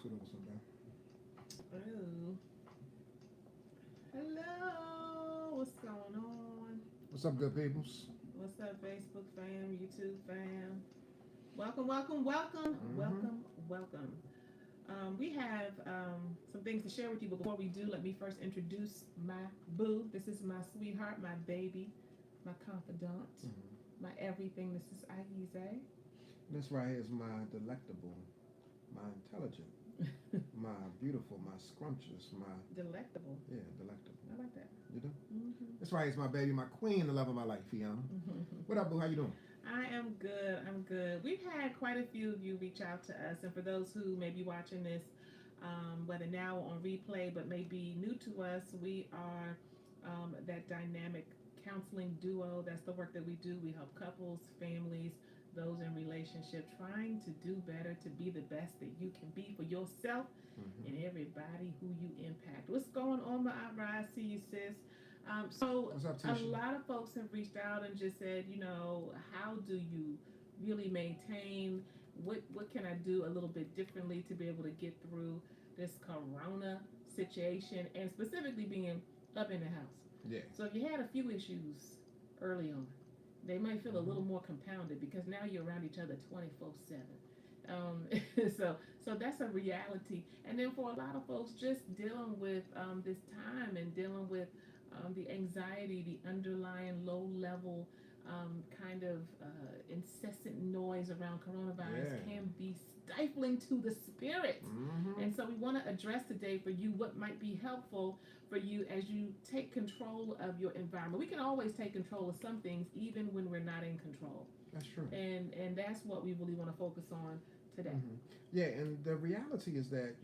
put on sometime. Oh, hello. What's going on? What's up, good peoples? What's up, Facebook fam, YouTube fam? Welcome, welcome, welcome, Mm-hmm. welcome, welcome. We have some things to share with you, but before we do, let me first introduce my boo. This is my sweetheart, my baby, my confidant, Mm-hmm. my everything. This is Aize. This right here is my delectable, my intelligent, my beautiful, my scrumptious, my Delectable. yeah, delectable. I like that. You do? Mm-hmm. This right here is my baby, my queen, the love of my life, Fiona. What up, boo? How you doing? I am good. I'm good. We've had quite a few of you reach out to us, and for those who may be watching this, whether now or on replay, but may be new to us, we are that dynamic counseling duo. That's the work that we do. We help couples, families, those in relationship, trying to do better, to be the best that you can be for yourself Mm-hmm. and everybody who you impact. What's going on, my eyebrows? See you, sis. So What's up, a Tisha? lot of folks have reached out and just said, how do you really maintain? What can I do a little bit differently to be able to get through this corona situation and specifically being up in the house? Yeah. So if you had a few issues early on, they might feel a Mm-hmm. little more compounded because now you're around each other 24/7. So that's a reality. And then for a lot of folks, just dealing with this time and dealing with the anxiety, the underlying low level kind of incessant noise around coronavirus Yeah. can be stifling to the spirit. Mm-hmm. And so we want to address today for you what might be helpful for you as you take control of your environment. We can always take control of some things even when we're not in control. That's true. And that's what we really want to focus on today. Mm-hmm. Yeah, and the reality is that,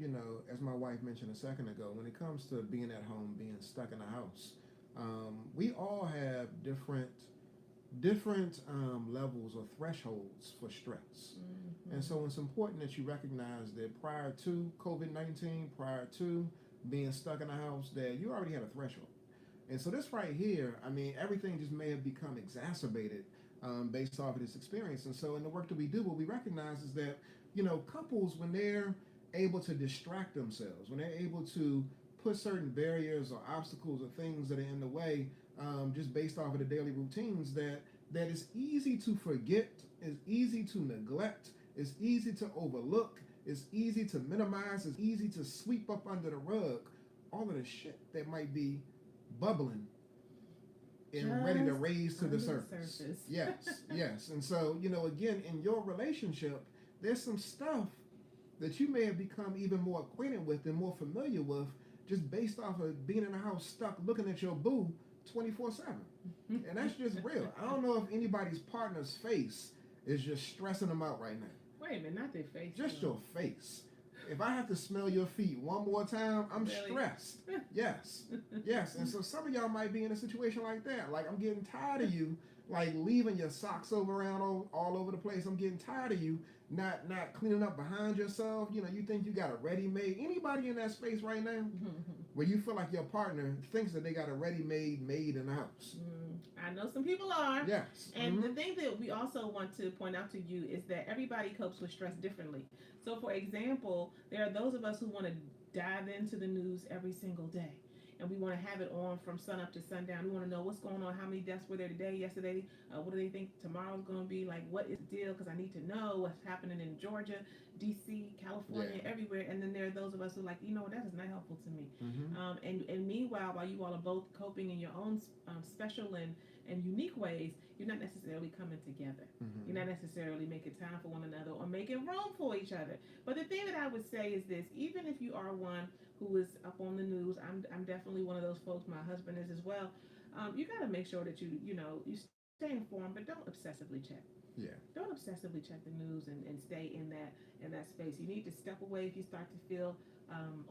as my wife mentioned a second ago, when it comes to being at home, being stuck in the house, we all have different levels or thresholds for stress. And Mm-hmm. so it's important that you recognize that prior to COVID-19, prior to being stuck in the house, that you already had a threshold. And so this right here, I mean, everything just may have become exacerbated based off of this experience. And so in the work that we do, what we recognize is that, couples, when they're able to distract themselves, when they're able to put certain barriers or obstacles or things that are in the way, just based off of the daily routines, that it's easy to forget, it's easy to neglect, it's easy to overlook, it's easy to minimize, it's easy to sweep up under the rug all of the shit that might be bubbling and ready to Just raise to under the the surface. surface. Yes, yes. And so, again, in your relationship, there's some stuff that you may have become even more acquainted with and more familiar with just based off of being in the house stuck looking at your boo 24/7. And that's just real. I don't know if anybody's partner's face is just stressing them out right now. Wait a minute, not their face. Just though. your face. If I have to smell your feet one more time, I'm Really? stressed. Yes. Yes. And so some of y'all might be in a situation like that. Like, I'm getting tired of you, like, leaving your socks over around all over the place. I'm getting tired of you not cleaning up behind yourself. You think you got a ready-made. Anybody in that space right now where you feel like your partner thinks that they got a ready-made made in the house? I know some people are. Yes. And the thing that we also want to point out to you is that everybody copes with stress differently. So, for example, there are those of us who want to dive into the news every single day. And we want to have it on from sun up to sundown. We want to know what's going on, how many deaths were there today, yesterday, what do they think tomorrow's going to be, like what is the deal, because I need to know what's happening in Georgia, D.C., California, everywhere. And then there are those of us who are like, that is not helpful to me. And meanwhile, while you all are both coping in your own special and unique ways, you're not necessarily coming together. You're not necessarily making time for one another or making room for each other. But the thing that I would say is this: even if you are one who is up on the news, I'm definitely one of those folks. My husband is as well. You got to make sure that you stay informed, but don't obsessively check. Yeah. Don't obsessively check the news and stay in that space. You need to step away if you start to feel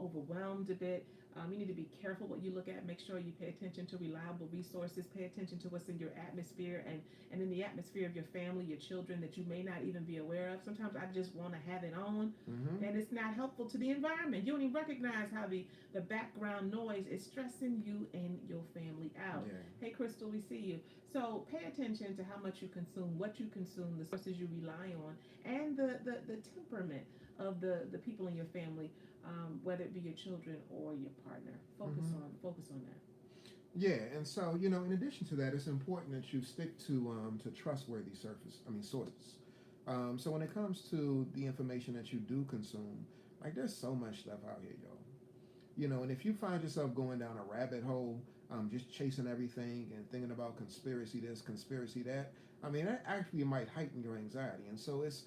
overwhelmed a bit. You need to be careful what you look at. Make sure you pay attention to reliable resources. Pay attention to what's in your atmosphere and in the atmosphere of your family, your children that you may not even be aware of. Sometimes I just want to have it on, and it's not helpful to the environment. You don't even recognize how the background noise is stressing you and your family out. Yeah. Hey, Crystal, we see you. So pay attention to how much you consume, what you consume, the sources you rely on, and the temperament of the people in your family, whether it be your children or your partner. Focus on that. Yeah, and so in addition to that, it's important that you stick to trustworthy sources. So when it comes to the information that you do consume, like there's so much stuff out here, y'all. And if you find yourself going down a rabbit hole, just chasing everything and thinking about conspiracy this, conspiracy that, that actually might heighten your anxiety. And so it's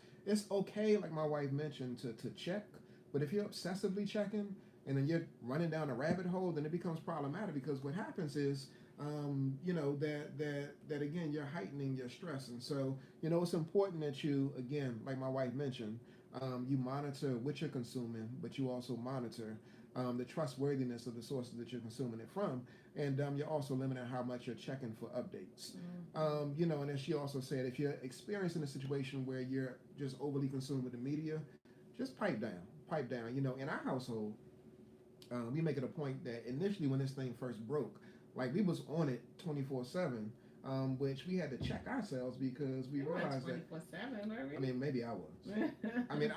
okay, like my wife mentioned, to check. But if you're obsessively checking and then you're running down a rabbit hole, then it becomes problematic because what happens is, that again, you're heightening your stress. And so, it's important that you, again, like my wife mentioned, you monitor what you're consuming, but you also monitor the trustworthiness of the sources that you're consuming it from. And you're also limiting how much you're checking for updates. And as she also said, if you're experiencing a situation where you're just overly consumed with the media, just pipe down. In our household, we make it a point that initially when this thing first broke, like we was on it 24/7, which we had to check ourselves because we realized that 24/7, maybe I was.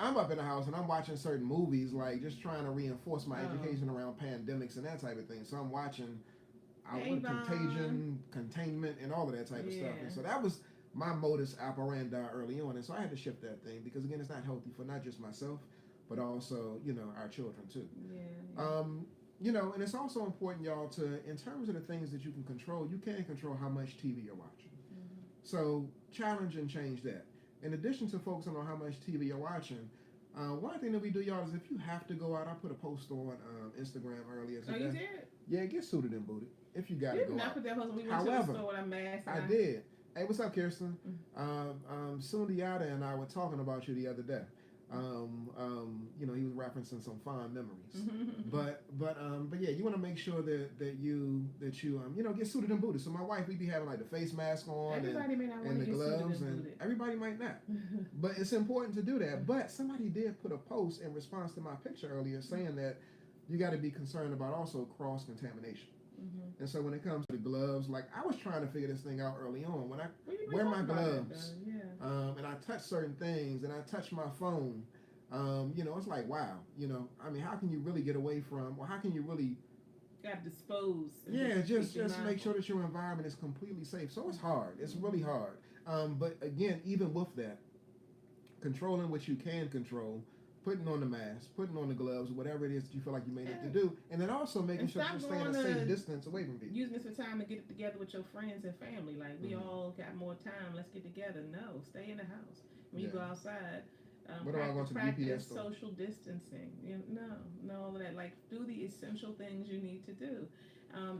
I'm up in the house and I'm watching certain movies, like just trying to reinforce my education around pandemics and that type of thing. So I'm watching Contagion, Containment, and all of that type of stuff. And so that was my modus operandi early on, and so I had to shift that thing because again, it's not healthy for not just myself, but also our children too. And it's also important, y'all, to, in terms of the things that you can control, you can control how much TV you're watching. So challenge and change that. In addition to focusing on how much TV you're watching, one thing that we do, y'all, is if you have to go out, I put a post on Instagram earlier today. Oh, you did? Yeah, get suited and booted if you got to go out. Put that post when we went to the store with a mask. I did. Hey, what's up, Kirsten? Sundiata and I were talking about you the other day. He was referencing some fond memories. But yeah, you want to make sure that you get suited and booted. So my wife, we be having like the face mask on and the gloves, and everybody might not. But it's important to do that. But somebody did put a post in response to my picture earlier saying that you got to be concerned about also cross contamination. And so when it comes to the gloves, like I was trying to figure this thing out early on when I wear my gloves, and I touch certain things and I touch my phone, it's like, wow, how can you really get away from, or how can you really got to dispose? Yeah, just make sure that your environment is completely safe. So it's hard. It's really hard. But again, even with that, controlling what you can control, putting on the mask, putting on the gloves, whatever it is that you feel like you may need to do, and then also making sure you're staying a safe distance away from people. Using this for time to get it together with your friends and family. Like, we all got more time, let's get together. No, stay in the house. When you go outside, what do I go to the practice UPS store? Social distancing. No, all of that. Like, do the essential things you need to do. I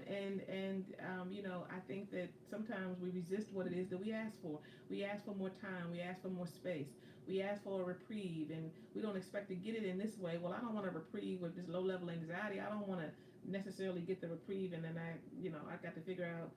think that sometimes we resist what it is that we ask for. We ask for more time. We ask for more space. We ask for a reprieve, and we don't expect to get it in this way. Well, I don't want a reprieve with this low-level anxiety. I don't want to necessarily get the reprieve, and then I got to figure out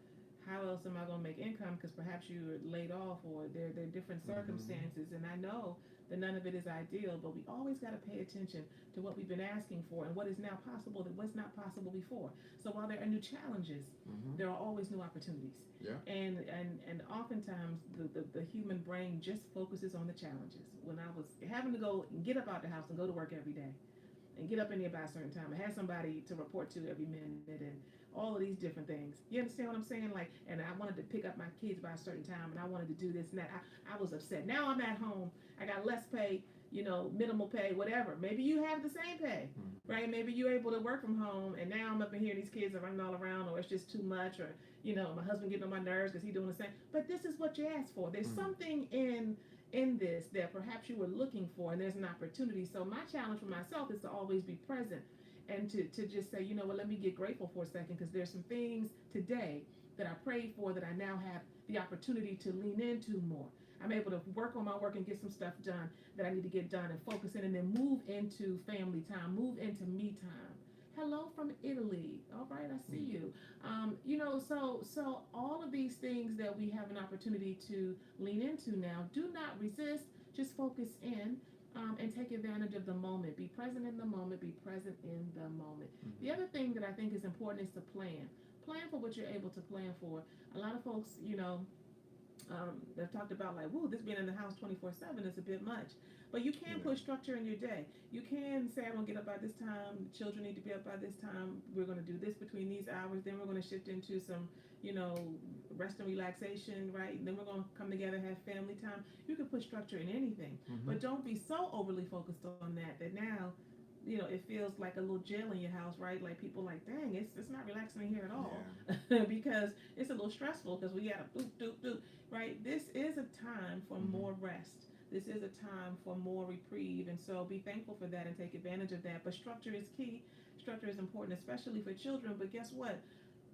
how else am I going to make income because perhaps you're laid off or there are different circumstances, and I know that none of it is ideal, but we always got to pay attention to what we've been asking for and what is now possible that was not possible before. So while there are new challenges, there are always new opportunities. Yeah. And oftentimes the human brain just focuses on the challenges. When I was having to go and get up out the house and go to work every day and get up in there by a certain time, I had somebody to report to every minute and all of these different things. You understand what I'm saying? Like, and I wanted to pick up my kids by a certain time and I wanted to do this and that. I was upset. Now I'm at home. I got less pay, minimal pay, whatever. Maybe you have the same pay, right? Maybe you're able to work from home and now I'm up in here, these kids are running all around, or it's just too much, or, my husband getting on my nerves because he's doing the same. But this is what you asked for. There's something in this that perhaps you were looking for, and there's an opportunity. So my challenge for myself is to always be present and to just say, let me get grateful for a second, because there's some things today that I prayed for that I now have the opportunity to lean into more. I'm able to work on my work and get some stuff done that I need to get done and focus in, and then move into family time, move into me time. hello from Italy. All right, I see you. So all of these things that we have an opportunity to lean into now, do not resist. Just focus in. And take advantage of the moment. Be present in the moment. Be present in the moment. Mm-hmm. The other thing that I think is important is to plan. Plan for what you're able to plan for. A lot of folks, they've talked about like, whoa, this being in the house 24/7 is a bit much. But you can put structure in your day. You can say, I'm going to get up by this time. The children need to be up by this time. We're going to do this between these hours. Then we're going to shift into some, rest and relaxation, right? And then we're going to come together, have family time. You can put structure in anything. Mm-hmm. But don't be so overly focused on that now, it feels like a little jail in your house, right? Like people like, dang, it's not relaxing in here at all. Yeah. Because it's a little stressful because we got to doop, right? This is a time for more rest. This is a time for more reprieve. And so be thankful for that and take advantage of that. But structure is key. Structure is important, especially for children. But guess what?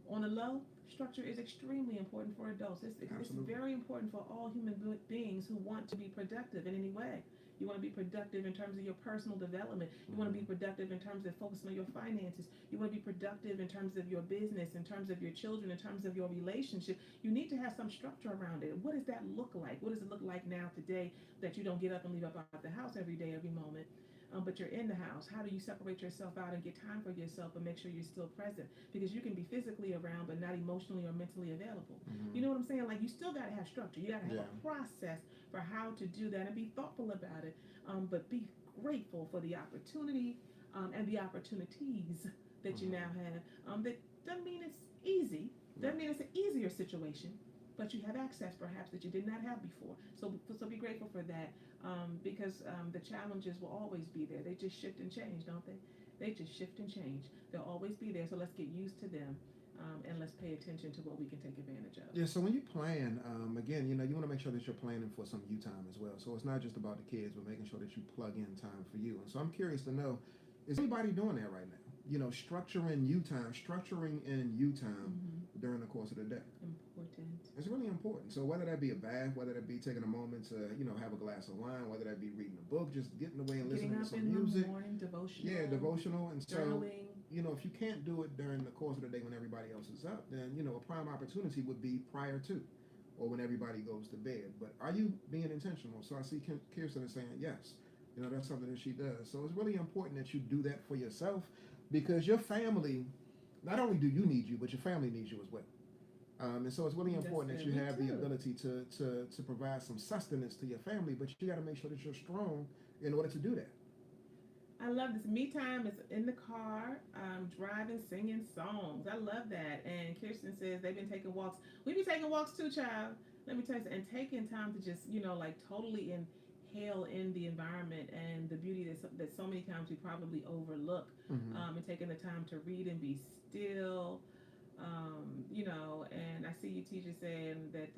On the low, structure is extremely important for adults. It's very important for all human beings who want to be productive in any way. You want to be productive in terms of your personal development. You want to be productive in terms of focusing on your finances. You want to be productive in terms of your business, in terms of your children, in terms of your relationship. You need to have some structure around it. What does that look like? What does it look like now today that you don't get up and leave up out the house every day, every moment? But you're in the house. How do you separate yourself out and get time for yourself and make sure you're still present? Because you can be physically around but not emotionally or mentally available. You know what I'm saying? Like, you still got to have structure. You got to have a process for how to do that and be thoughtful about it. But be grateful for the opportunity and the opportunities that you now have. That doesn't mean it's easy. Doesn't mean it's an easier situation. But you have access perhaps that you did not have before. So be grateful for that. Because the challenges will always be there. They just shift and change, don't they? They just shift and change. They'll always be there. So let's get used to them, and let's pay attention to what we can take advantage of. Yeah. So when you plan, again, you want to make sure that you're planning for some you time as well. So it's not just about the kids, but making sure that you plug in time for you. And so I'm curious to know, is anybody doing that right now? Structuring you time, structuring in you time during the course of the day. Important. It's really important. So whether that be a bath, whether that be taking a moment to, have a glass of wine, whether that be reading a book, just getting away and listening to some music. The morning, devotional. Yeah, devotional. And journaling. So, if you can't do it during the course of the day when everybody else is up, then, a prime opportunity would be prior to or when everybody goes to bed. But are you being intentional? So I see Kirsten is saying yes. That's something that she does. So it's really important that you do that for yourself because your family, not only do you need you, but your family needs you as well. And so it's really important that you have the ability to provide some sustenance to your family, but you got to make sure that you're strong in order to do that. I love this. Me time is in the car, driving, singing songs. I love that. And Kirsten says they've been taking walks. We be taking walks too, child. Let me tell you, and taking time to just, totally inhale in the environment and the beauty that so many times we probably overlook. And taking the time to read and be still. And I see you, teacher, saying that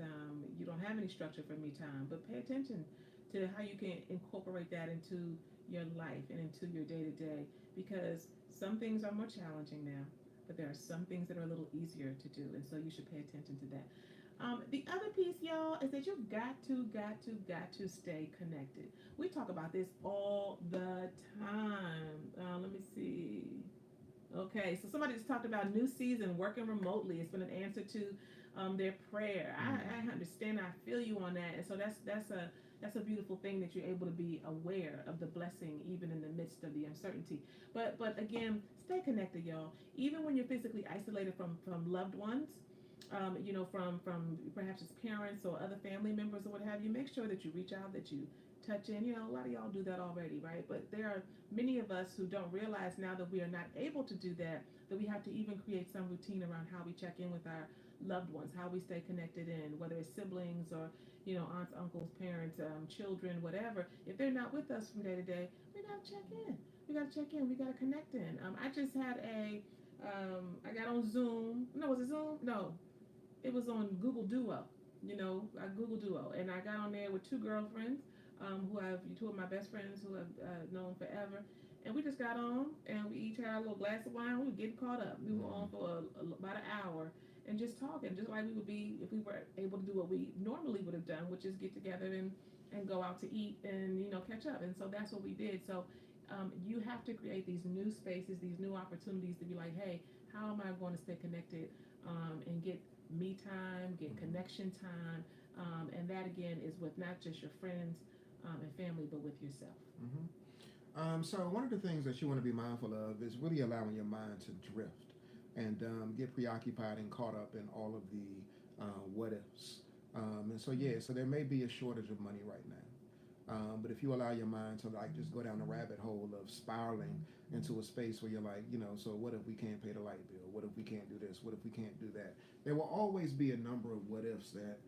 you don't have any structure for me time, but pay attention to how you can incorporate that into your life and into your day-to-day, because some things are more challenging now, but there are some things that are a little easier to do, and so you should pay attention to that. The other piece, y'all, is that you've got to stay connected. We talk about this all the time. Let me see. Okay, so somebody just talked about new season, working remotely. It's been an answer to their prayer. I understand. I feel you on that, and so that's a beautiful thing that you're able to be aware of the blessing even in the midst of the uncertainty. But again, stay connected, y'all. Even when you're physically isolated from loved ones, from perhaps as parents or other family members or what have you, make sure that you reach out, that you touch in. A lot of y'all do that already, right? But there are many of us who don't realize now that we are not able to do that we have to even create some routine around how we check in with our loved ones, how we stay connected in, whether it's siblings or, aunts, uncles, parents, children, whatever. If they're not with us from day to day, we got to check in. We got to connect in. I just had I got on Zoom. No, was it Zoom? No, it was on Google Duo. Google Duo. And I got on there with two girlfriends. Two of my best friends who have known forever, and we just got on and we each had a little glass of wine. We were getting caught up. We were on for about an hour and just talking, just like we would be if we were able to do what we normally would have done, which is get together and go out to eat and catch up. And so that's what we did. So you have to create these new spaces, these new opportunities to be like, hey, how am I going to stay connected and get me time, get connection time, and that again is with not just your friends and family, but with yourself. So one of the things that you want to be mindful of is really allowing your mind to drift and get preoccupied and caught up in all of the what ifs. And so so there may be a shortage of money right now. But if you allow your mind to like just go down the rabbit hole of spiraling into a space where you're like, so what if we can't pay the light bill? What if we can't do this? What if we can't do that? There will always be a number of what ifs that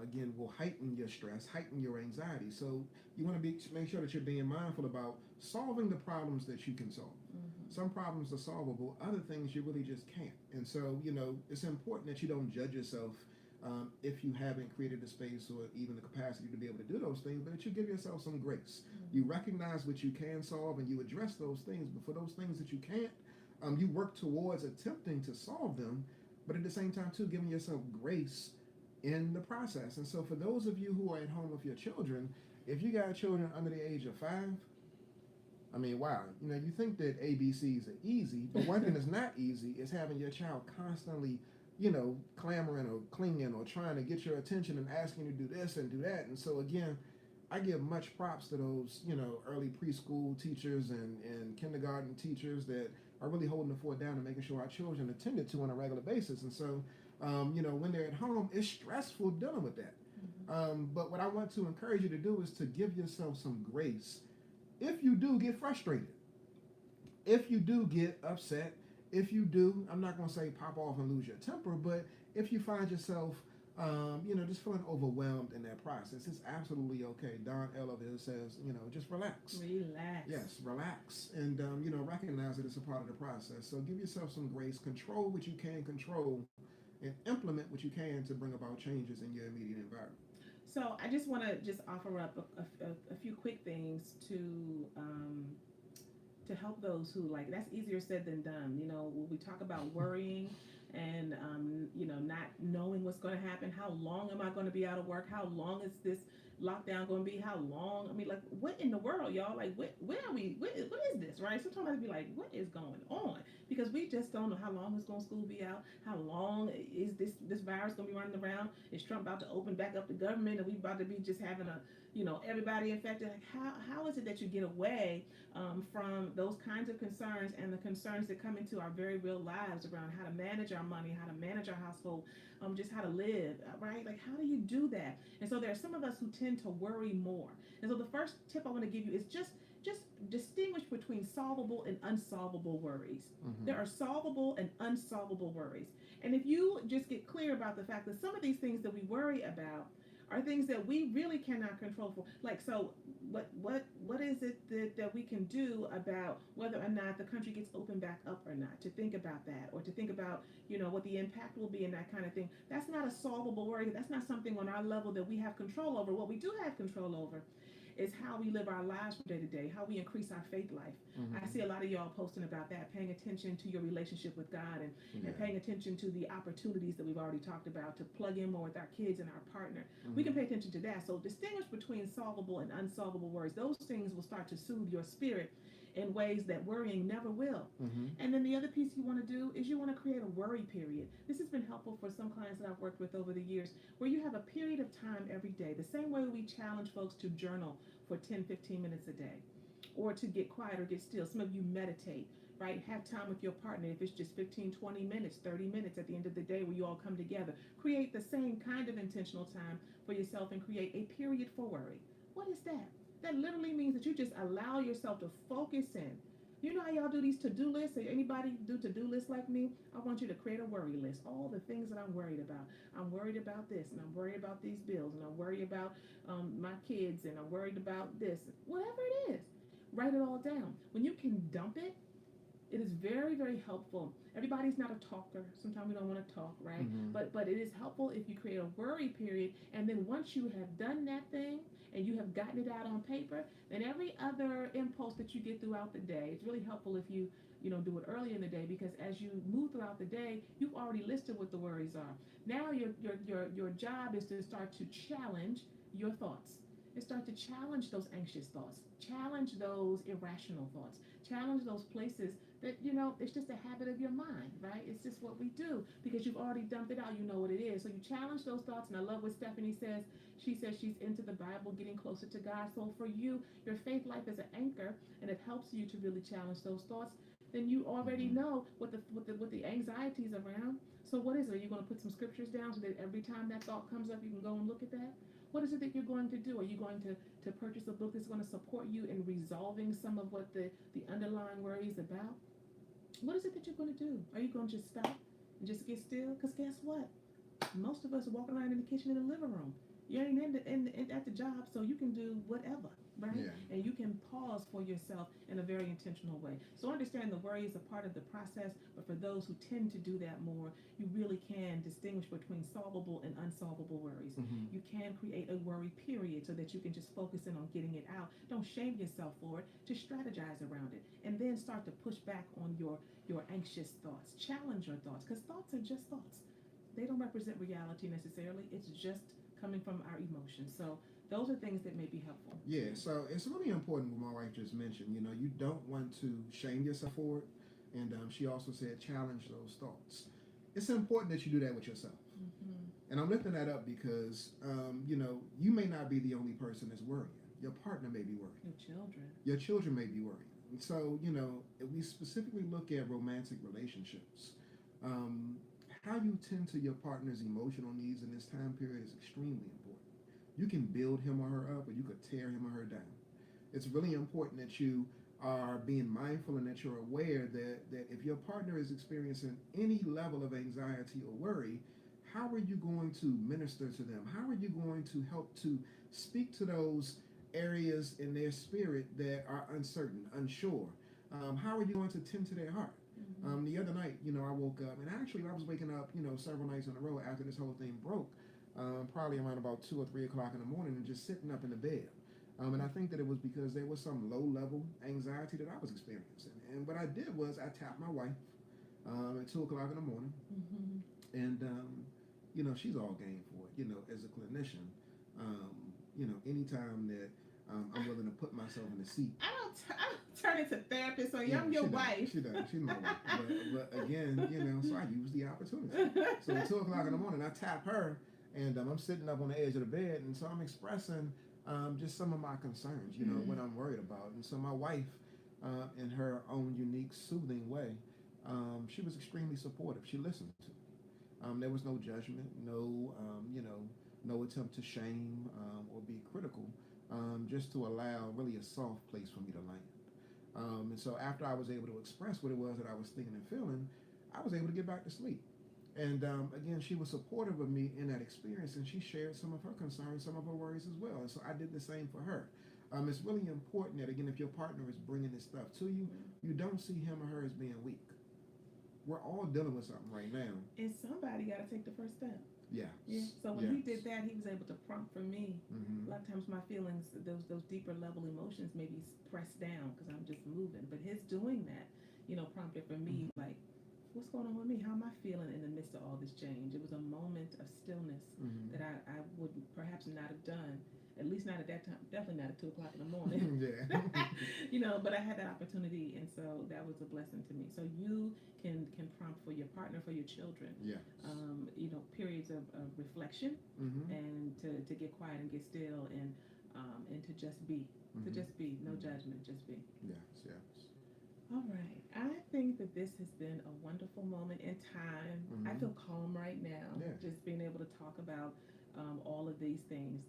again will heighten your stress, heighten your anxiety. So you want to make sure that you're being mindful about solving the problems that you can solve. Some problems are solvable, other things you really just can't. And so it's important that you don't judge yourself if you haven't created the space or even the capacity to be able to do those things, but that you give yourself some grace. You recognize what you can solve and you address those things, but for those things that you can't, you work towards attempting to solve them, but at the same time too giving yourself grace in the process. And so for those of you who are at home with your children, if you got children under the age of 5, I mean, wow, you think that ABCs are easy, but one thing that's not easy is having your child constantly clamoring or clinging or trying to get your attention and asking you to do this and do that. And so again, I give much props to those, early preschool teachers and kindergarten teachers that are really holding the fort down and making sure our children are attended to on a regular basis. And so, when they're at home, it's stressful dealing with that. But what I want to encourage you to do is to give yourself some grace. If you do get frustrated, if you do get upset, if you do, I'm not going to say pop off and lose your temper, but if you find yourself, just feeling overwhelmed in that process, it's absolutely okay. Don Elliott says, just relax. Relax. Yes, relax. And, recognize that it's a part of the process. So give yourself some grace, control what you can control, and implement what you can to bring about changes in your immediate environment. So I just want to just offer up a few quick things to help those who that's easier said than done. When we talk about worrying and not knowing what's going to happen, how long am I going to be out of work? How long is this lockdown going to be? How long? I mean, what in the world, y'all? Where are we? What is this, right? Sometimes I'd be like, what is going on? Because we just don't know how long is going to school be out. How long is this virus going to be running around? Is Trump about to open back up the government? Are we about to be just having everybody infected? How is it that you get away from those kinds of concerns and the concerns that come into our very real lives around how to manage our money, how to manage our household, just how to live, right? How do you do that? And so there are some of us who tend to worry more. And so the first tip I want to give you is just distinguish between solvable and unsolvable worries. There are solvable and unsolvable worries. And if you just get clear about the fact that some of these things that we worry about are things that we really cannot control for. So what is it that we can do about whether or not the country gets opened back up or not, to think about that, or to think about, what the impact will be and that kind of thing. That's not a solvable worry. That's not something on our level that we have control over. What we do have control over is how we live our lives from day to day, how we increase our faith life. I see a lot of y'all posting about that, paying attention to your relationship with God and paying attention to the opportunities that we've already talked about to plug in more with our kids and our partner. We can pay attention to that. So distinguish between solvable and unsolvable worries. Those things will start to soothe your spirit in ways that worrying never will. And then the other piece you want to do is you want to create a worry period. This has been helpful for some clients that I've worked with over the years, where you have a period of time every day, the same way we challenge folks to journal for 10-15 minutes a day, or to get quiet or get still. Some of you meditate, right? Have time with your partner. If it's just 15-20 minutes, 30 minutes at the end of the day where you all come together, create the same kind of intentional time for yourself and create a period for worry. What is that? That literally means that you just allow yourself to focus in. You know how y'all do these to-do lists? Anybody do to-do lists like me? I want you to create a worry list. All the things that I'm worried about. I'm worried about this, and I'm worried about these bills, and I'm worried about my kids, and I'm worried about this. Whatever it is, write it all down. When you can dump it, it is very, very helpful. Everybody's not a talker. Sometimes we don't want to talk, right? But it is helpful if you create a worry period, and then once you have done that thing and you have gotten it out on paper, then every other impulse that you get throughout the day, it's really helpful if you do it early in the day, because as you move throughout the day, you've already listed what the worries are. Now your job is to start to challenge your thoughts. is start to challenge those anxious thoughts, challenge those irrational thoughts, challenge those places that, it's just a habit of your mind, right? It's just what we do because you've already dumped it out. You know what it is. So you challenge those thoughts. And I love what Stephanie says. She says she's into the Bible, getting closer to God. So for you, your faith life is an anchor, and it helps you to really challenge those thoughts. Then you already know what the anxieties around. So what is it? Are you going to put some scriptures down so that every time that thought comes up, you can go and look at that? What is it that you're going to do? Are you going to purchase a book that's going to support you in resolving some of what the underlying worry is about? What is it that you're going to do? Are you going to just stop and just get still? Because guess what? Most of us are walking around in the kitchen and the living room. You ain't at the job, so you can do whatever, right? Yeah. And you can pause for yourself in a very intentional way. So understand the worry is a part of the process, but for those who tend to do that more, you really can distinguish between solvable and unsolvable worries. You can create a worry period so that you can just focus in on getting it out. Don't shame yourself for it. Just strategize around it, and then start to push back on your anxious thoughts. Challenge your thoughts, because thoughts are just thoughts. They don't represent reality necessarily. It's just coming from our emotions. So those are things that may be helpful. Yeah, so it's really important what my wife just mentioned. You don't want to shame yourself for it. And she also said challenge those thoughts. It's important that you do that with yourself. And I'm lifting that up because, you may not be the only person that's worrying. Your partner may be worrying. Your children may be worrying. And so, if we specifically look at romantic relationships, how you tend to your partner's emotional needs in this time period is extremely important. You can build him or her up, or you could tear him or her down. It's really important that you are being mindful and that you're aware that if your partner is experiencing any level of anxiety or worry, how are you going to minister to them? How are you going to help to speak to those areas in their spirit that are uncertain, unsure? How are you going to tend to their heart? The other night, I woke up, and actually I was waking up, several nights in a row after this whole thing broke, probably around about 2 or 3 o'clock in the morning, and just sitting up in the bed. And I think that it was because there was some low-level anxiety that I was experiencing. And what I did was I tapped my wife at 2 o'clock in the morning, and she's all game for it. As a clinician, anytime that I'm willing to put myself in the seat. I don't turn into therapist on you. I'm your wife. She does. She's my wife. But again, so I use the opportunity. So at 2 o'clock in the morning, I tap her, and I'm sitting up on the edge of the bed, and so I'm expressing just some of my concerns, what I'm worried about. And so my wife, in her own unique, soothing way, she was extremely supportive. She listened to me. There was no judgment, no attempt to shame or be critical. Just to allow really a soft place for me to land. And so after I was able to express what it was that I was thinking and feeling, I was able to get back to sleep. And again, she was supportive of me in that experience, and she shared some of her concerns, some of her worries as well. And so I did the same for her. It's really important that, again, if your partner is bringing this stuff to you, you don't see him or her as being weak. We're all dealing with something right now. And somebody got to take the first step. Yeah. So when he did that, he was able to prompt for me. Mm-hmm. A lot of times my feelings, those deeper level emotions, may be pressed down because I'm just moving. But his doing that, prompted for me, like, what's going on with me? How am I feeling in the midst of all this change? It was a moment of stillness that I would perhaps not have done. At least not at that time. Definitely not at 2 o'clock in the morning. But I had that opportunity, and so that was a blessing to me. So you can prompt for your partner, for your children. Yes. Periods of reflection and to get quiet and get still and to just be. To just be. No judgment. Just be. Yes. All right. I think that this has been a wonderful moment in time. I feel calm right now. Just being able to talk about all of these things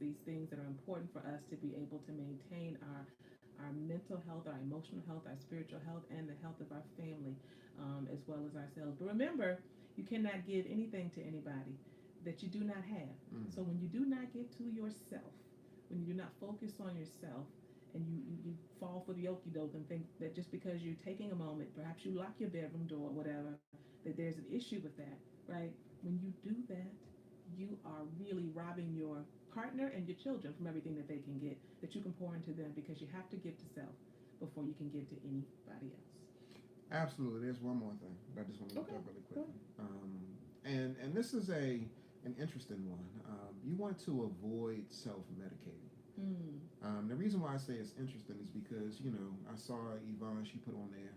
that are important for us to be able to maintain our mental health, our emotional health, our spiritual health, and the health of our family, as well as ourselves. But remember, you cannot give anything to anybody that you do not have. So when you do not get to yourself, when you do not focus on yourself, and you fall for the okie-doke and think that just because you're taking a moment, perhaps you lock your bedroom door or whatever, that there's an issue with that, right? When you do that, you are really robbing your partner and your children from everything that they can get, that you can pour into them, because you have to give to self before you can give to anybody else. Absolutely. There's one more thing that I just want to look up really quickly. And this is an interesting one. You want to avoid self-medicating. Mm. The reason why I say it's interesting is because, you know, I saw Yvonne, she put on there,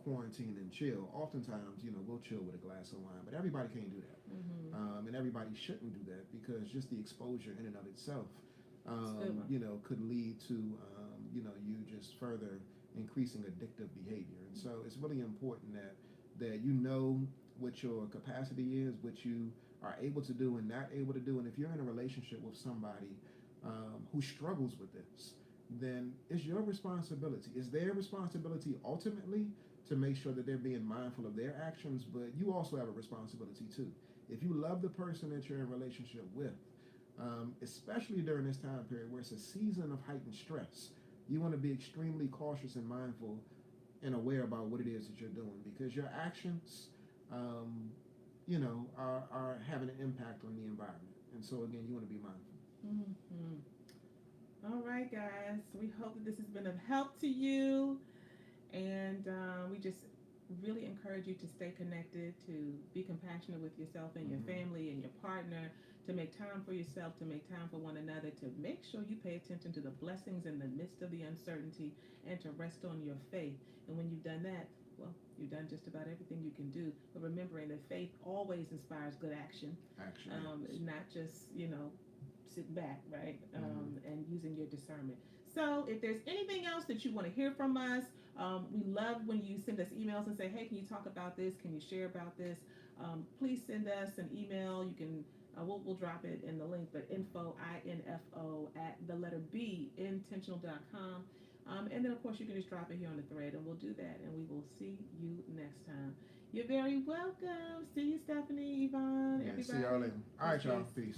quarantine and chill. Oftentimes, you know, we'll chill with a glass of wine, but everybody can't do that. Mm-hmm. And everybody shouldn't do that because just the exposure in and of itself, Stigma. you know, could lead to, you know, you just further increasing addictive behavior. And so it's really important that you know what your capacity is, what you are able to do and not able to do. And if you're in a relationship with somebody who struggles with this, then it's your responsibility. It's their responsibility ultimately to make sure that they're being mindful of their actions, but you also have a responsibility too. If you love the person that you're in a relationship with, especially during this time period where it's a season of heightened stress, you want to be extremely cautious and mindful and aware about what it is that you're doing because your actions, you know, are having an impact on the environment. And so, again, you want to be mindful. Mm-hmm. All right, guys. We hope that this has been of help to you. And we just really encourage you to stay connected, to be compassionate with yourself and your family and your partner, to make time for yourself, to make time for one another, to make sure you pay attention to the blessings in the midst of the uncertainty, and to rest on your faith. And when you've done that, well, you've done just about everything you can do. But remembering that faith always inspires good action. Not just, you know, sitting back, right? And using your discernment. So if there's anything else that you want to hear from us, we love when you send us emails and say, hey, can you talk about this? Can you share about this? Please send us an email. You can, we'll drop it in the link, but info at the letter B, intentional.com. And then, of course, you can just drop it here on the thread, and we'll do that, and we will see you next time. You're very welcome. See you, Stephanie, Yvonne, everybody. See y'all later. All right, y'all. Peace.